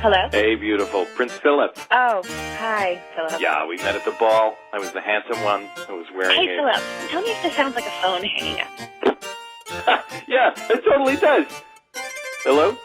Hello? Hey, beautiful. Prince Philip. Oh, hi, Philip. Yeah, we met at the ball. I was the handsome one who was wearing Hey, Philip, tell me if this sounds like a phone hanging up. Yeah, it totally does. Hello?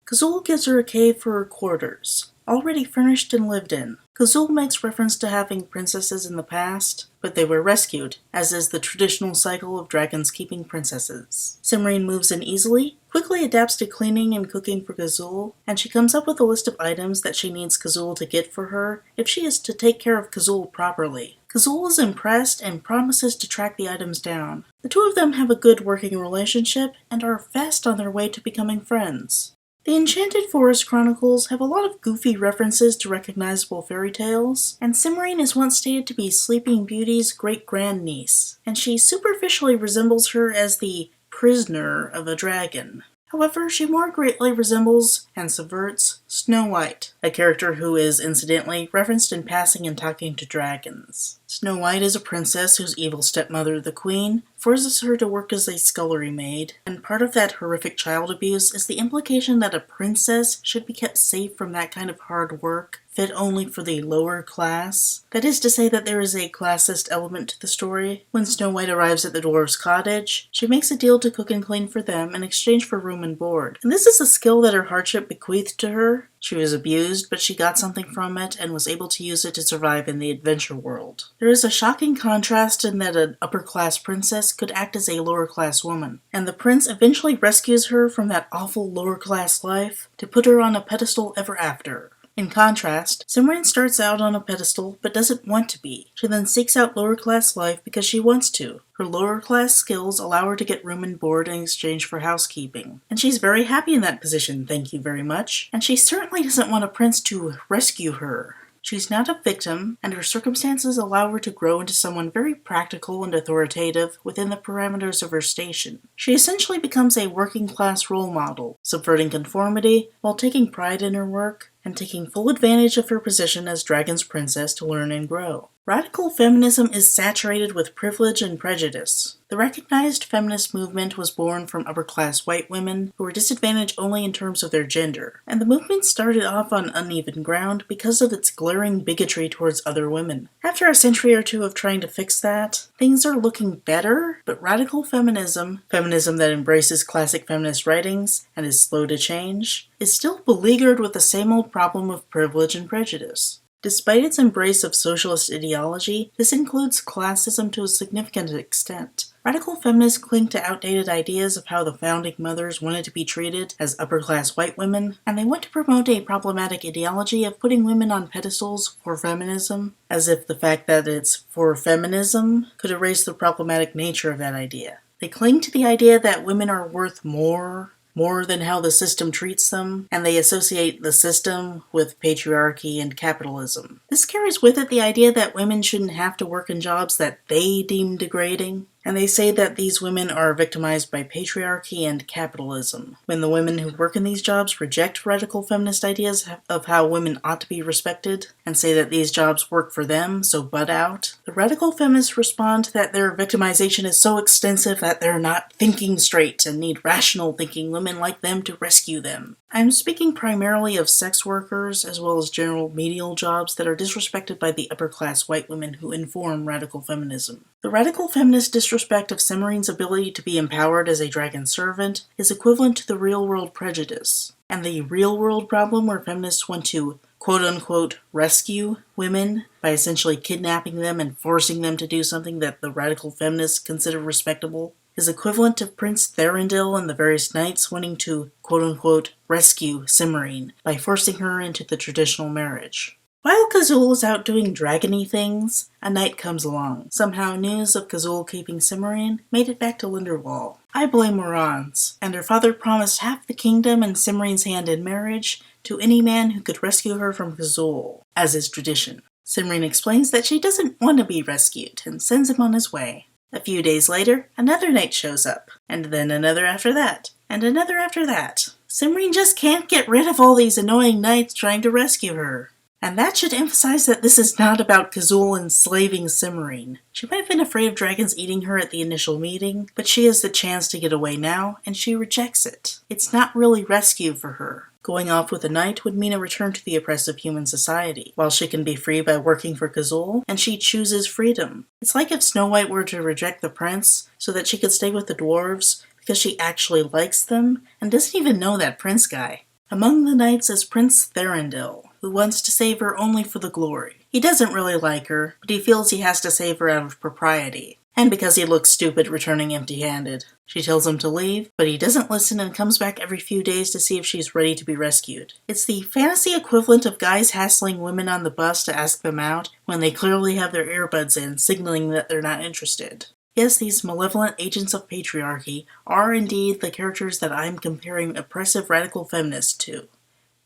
Kazul gives her a cave for her quarters, already furnished and lived in. Kazul makes reference to having princesses in the past, but they were rescued, as is the traditional cycle of dragons keeping princesses. Simrine moves in easily, quickly adapts to cleaning and cooking for Kazul, and she comes up with a list of items that she needs Kazul to get for her if she is to take care of Kazul properly. Kazul is impressed and promises to track the items down. The two of them have a good working relationship and are fast on their way to becoming friends. The Enchanted Forest Chronicles have a lot of goofy references to recognizable fairy tales, and Simrine is once stated to be Sleeping Beauty's great-grandniece, and she superficially resembles her as the prisoner of a dragon. However, she more greatly resembles and subverts Snow White, a character who is incidentally referenced in passing in Talking to Dragons. Snow White is a princess whose evil stepmother, the Queen, forces her to work as a scullery maid, and part of that horrific child abuse is the implication that a princess should be kept safe from that kind of hard work, fit only for the lower class. That is to say that there is a classist element to the story. When Snow White arrives at the dwarves' cottage, she makes a deal to cook and clean for them in exchange for room and board. And this is a skill that her hardship bequeathed to her. She was abused, but she got something from it and was able to use it to survive in the adventure world. There is a shocking contrast in that an upper-class princess could act as a lower-class woman, and the prince eventually rescues her from that awful lower-class life to put her on a pedestal ever after. In contrast, Simrine starts out on a pedestal but doesn't want to be. She then seeks out lower-class life because she wants to. Her lower-class skills allow her to get room and board in exchange for housekeeping. And she's very happy in that position, thank you very much. And she certainly doesn't want a prince to rescue her. She's not a victim, and her circumstances allow her to grow into someone very practical and authoritative within the parameters of her station. She essentially becomes a working-class role model, subverting conformity while taking pride in her work, and taking full advantage of her position as Dragon's princess to learn and grow. Radical feminism is saturated with privilege and prejudice. The recognized feminist movement was born from upper-class white women who were disadvantaged only in terms of their gender, and the movement started off on uneven ground because of its glaring bigotry towards other women. After a century or two of trying to fix that, things are looking better, but radical feminism that embraces classic feminist writings and is slow to change, is still beleaguered with the same old problem of privilege and prejudice. Despite its embrace of socialist ideology, this includes classism to a significant extent. Radical feminists cling to outdated ideas of how the founding mothers wanted to be treated as upper-class white women, and they want to promote a problematic ideology of putting women on pedestals for feminism, as if the fact that it's for feminism could erase the problematic nature of that idea. They cling to the idea that women are worth more than how the system treats them, and they associate the system with patriarchy and capitalism. This carries with it the idea that women shouldn't have to work in jobs that they deem degrading, and they say that these women are victimized by patriarchy and capitalism, when the women who work in these jobs reject radical feminist ideas of how women ought to be respected, and say that these jobs work for them, so butt out. The radical feminists respond that their victimization is so extensive that they're not thinking straight and need rational thinking women like them to rescue them. I'm speaking primarily of sex workers as well as general menial jobs that are disrespected by the upper-class white women who inform radical feminism. The radical feminist disrespect of Simrine's ability to be empowered as a dragon servant is equivalent to the real-world prejudice. And the real-world problem where feminists want to quote-unquote rescue women by essentially kidnapping them and forcing them to do something that the radical feminists consider respectable is equivalent to Prince Thranduil and the various knights wanting to quote-unquote rescue Simrine by forcing her into the traditional marriage. While Kazul is out doing dragony things, a knight comes along. Somehow news of Kazul keeping Simrine made it back to Linderwall. I blame Morans, and her father promised half the kingdom and Simrine's hand in marriage to any man who could rescue her from Kazul, as is tradition. Simrine explains that she doesn't want to be rescued and sends him on his way. A few days later, another knight shows up, and then another after that, and another after that. Simrine just can't get rid of all these annoying knights trying to rescue her. And that should emphasize that this is not about Kazul enslaving Simrine. She might have been afraid of dragons eating her at the initial meeting, but she has the chance to get away now, and she rejects it. It's not really rescue for her. Going off with a knight would mean a return to the oppressive human society, while she can be free by working for Kazul, and she chooses freedom. It's like if Snow White were to reject the prince so that she could stay with the dwarves because she actually likes them and doesn't even know that prince guy. Among the knights is Prince Thranduil, who wants to save her only for the glory. He doesn't really like her, but he feels he has to save her out of propriety, and because he looks stupid returning empty-handed. She tells him to leave, but he doesn't listen and comes back every few days to see if she's ready to be rescued. It's the fantasy equivalent of guys hassling women on the bus to ask them out when they clearly have their earbuds in, signaling that they're not interested. Yes, these malevolent agents of patriarchy are indeed the characters that I'm comparing oppressive radical feminists to.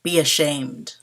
Be ashamed.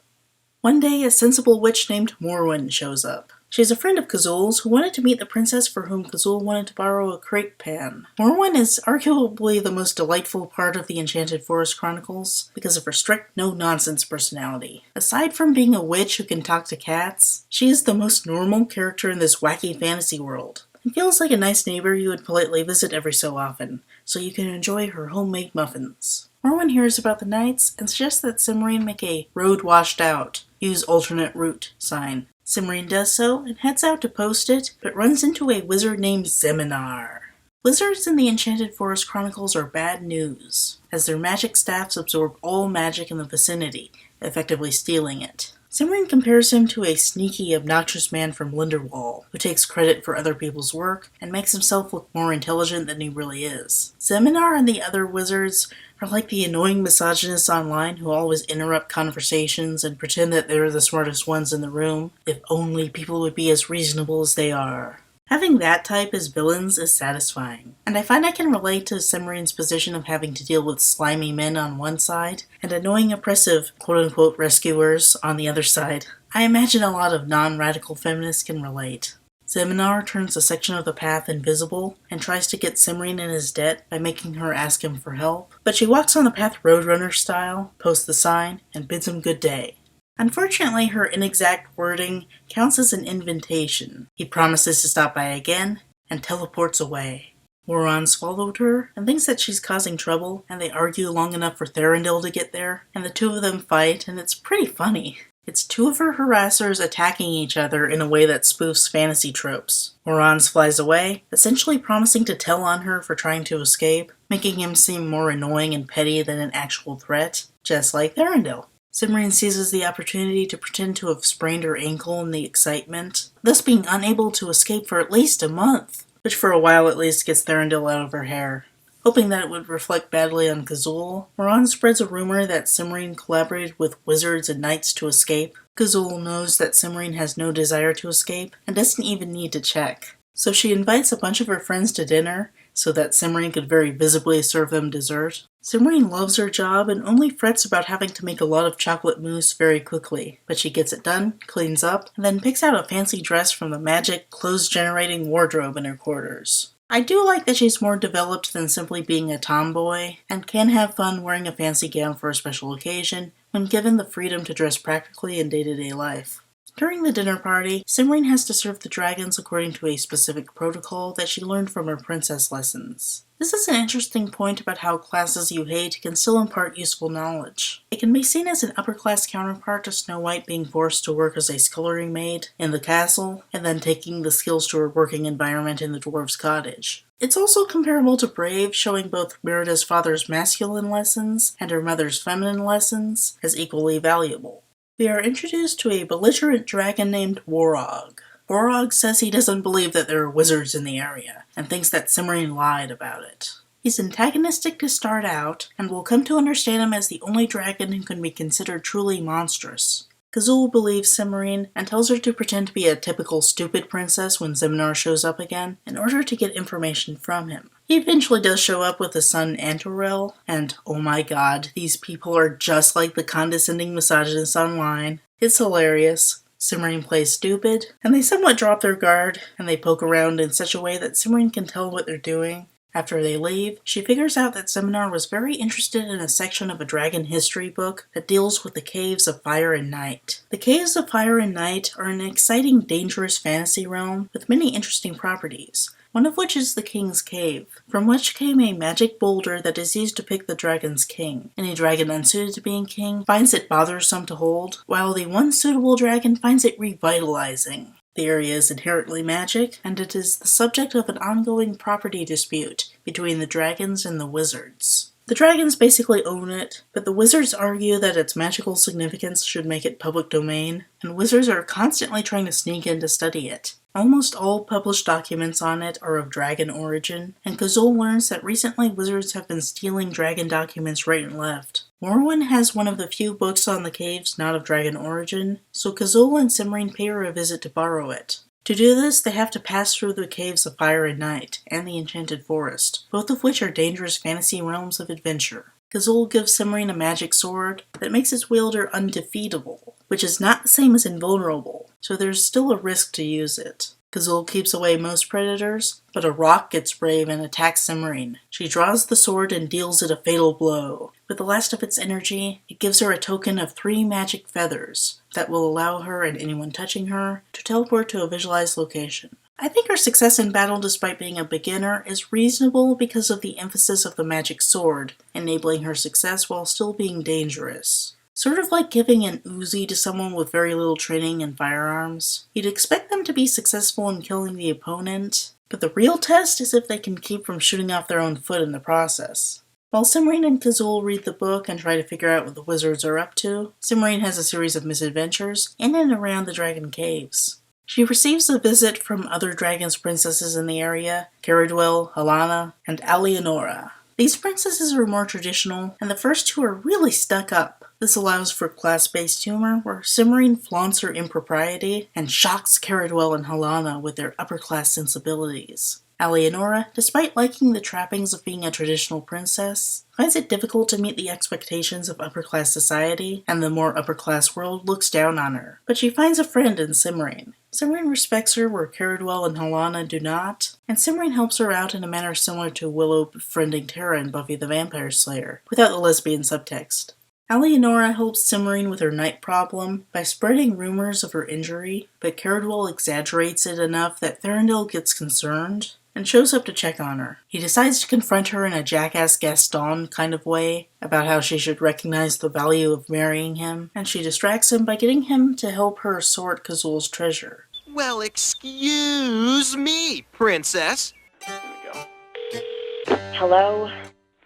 One day, a sensible witch named Morwen shows up. She's a friend of Kazul's who wanted to meet the princess for whom Kazul wanted to borrow a crepe pan. Morwen is arguably the most delightful part of the Enchanted Forest Chronicles because of her strict, no-nonsense personality. Aside from being a witch who can talk to cats, she is the most normal character in this wacky fantasy world. It feels like a nice neighbor you would politely visit every so often, so you can enjoy her homemade muffins. Morwen hears about the knights and suggests that Cymrine make a road washed out, use alternate route sign. Cymrine does so and heads out to post it, but runs into a wizard named Zeminar. Wizards in the Enchanted Forest Chronicles are bad news, as their magic staffs absorb all magic in the vicinity, effectively stealing it. Cymrine compares him to a sneaky, obnoxious man from Linderwall, who takes credit for other people's work and makes himself look more intelligent than he really is. Zeminar and the other wizards are like the annoying misogynists online who always interrupt conversations and pretend that they're the smartest ones in the room. If only people would be as reasonable as they are. Having that type as villains is satisfying, and I find I can relate to Cymrine's position of having to deal with slimy men on one side, and annoying oppressive quote-unquote rescuers on the other side. I imagine a lot of non-radical feminists can relate. Zeminar turns a section of the path invisible, and tries to get Cymrine in his debt by making her ask him for help, but she walks on the path Roadrunner style, posts the sign, and bids him good day. Unfortunately, her inexact wording counts as an invitation. He promises to stop by again, and teleports away. Moron swallowed her, and thinks that she's causing trouble, and they argue long enough for Thranduil to get there, and the two of them fight, and it's pretty funny. It's two of her harassers attacking each other in a way that spoofs fantasy tropes. Morans flies away, essentially promising to tell on her for trying to escape, making him seem more annoying and petty than an actual threat, just like Thranduil. Cymrine seizes the opportunity to pretend to have sprained her ankle in the excitement, thus being unable to escape for at least a month, which for a while at least gets Thranduil out of her hair. Hoping that it would reflect badly on Kazul, Moran spreads a rumor that Cymrine collaborated with wizards and knights to escape. Kazul knows that Cymrine has no desire to escape, and doesn't even need to check. So she invites a bunch of her friends to dinner, so that Cymrine could very visibly serve them dessert. Cymrine loves her job and only frets about having to make a lot of chocolate mousse very quickly, but she gets it done, cleans up, and then picks out a fancy dress from the magic, clothes-generating wardrobe in her quarters. I do like that she's more developed than simply being a tomboy, and can have fun wearing a fancy gown for a special occasion, when given the freedom to dress practically in day-to-day life. During the dinner party, Cymrine has to serve the dragons according to a specific protocol that she learned from her princess lessons. This is an interesting point about how classes you hate can still impart useful knowledge. It can be seen as an upper-class counterpart to Snow White being forced to work as a scullery maid in the castle, and then taking the skills to her working environment in the dwarf's cottage. It's also comparable to Brave, showing both Merida's father's masculine lessons and her mother's feminine lessons as equally valuable. We are introduced to a belligerent dragon named Warog. Warog says he doesn't believe that there are wizards in the area, and thinks that Cymrine lied about it. He's antagonistic to start out, and will come to understand him as the only dragon who can be considered truly monstrous. Kazul believes Cymrine, and tells her to pretend to be a typical stupid princess when Zeminar shows up again, in order to get information from him. He eventually does show up with his son Antorel, and oh my god, these people are just like the condescending misogynists online. It's hilarious. Cymrine plays stupid, and they somewhat drop their guard, and they poke around in such a way that Cymrine can tell what they're doing. After they leave, she figures out that Zeminar was very interested in a section of a dragon history book that deals with the Caves of Fire and Night. The Caves of Fire and Night are an exciting, dangerous fantasy realm with many interesting properties, one of which is the King's Cave, from which came a magic boulder that is used to pick the dragon's king. Any dragon unsuited to being king finds it bothersome to hold, while the one suitable dragon finds it revitalizing. The area is inherently magic, and it is the subject of an ongoing property dispute between the dragons and the wizards. The dragons basically own it, but the wizards argue that its magical significance should make it public domain, and wizards are constantly trying to sneak in to study it. Almost all published documents on it are of dragon origin, and Kazul learns that recently wizards have been stealing dragon documents right and left. Morwen has one of the few books on the caves not of dragon origin, so Kazul and Simrine pay her a visit to borrow it. To do this, they have to pass through the Caves of Fire and Night, and the Enchanted Forest, both of which are dangerous fantasy realms of adventure. Kazul gives Simrine a magic sword that makes its wielder undefeatable, which is not the same as invulnerable, so there's still a risk to use it. Kazul keeps away most predators, but a rock gets brave and attacks Simrine. She draws the sword and deals it a fatal blow. With the last of its energy, it gives her a token of 3 magic feathers that will allow her and anyone touching her to teleport to a visualized location. I think her success in battle despite being a beginner is reasonable because of the emphasis of the magic sword, enabling her success while still being dangerous. Sort of like giving an Uzi to someone with very little training in firearms. You'd expect them to be successful in killing the opponent, but the real test is if they can keep from shooting off their own foot in the process. While Simrine and Kazul read the book and try to figure out what the wizards are up to, Simrine has a series of misadventures in and around the Dragon Caves. She receives a visit from other dragons princesses in the area, Caradwell, Halana, and Alienora. These princesses are more traditional, and the first 2 are really stuck up. This allows for class-based humor, where Simrine flaunts her impropriety and shocks Caradwell and Halana with their upper-class sensibilities. Alienora, despite liking the trappings of being a traditional princess, finds it difficult to meet the expectations of upper-class society, and the more upper-class world looks down on her. But she finds a friend in Simrine. Simrine respects her where Caradwell and Halana do not, and Simrine helps her out in a manner similar to Willow befriending Tara in Buffy the Vampire Slayer, without the lesbian subtext. Alienora helps Simrine with her night problem by spreading rumors of her injury, but Caradwell exaggerates it enough that Thorindel gets concerned and shows up to check on her. He decides to confront her in a jackass Gaston kind of way about how she should recognize the value of marrying him, and she distracts him by getting him to help her sort Kazul's treasure. Well, excuse me, princess. Here we go. Hello?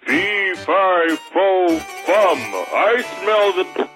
Fee, fi, fo, fum. I smell the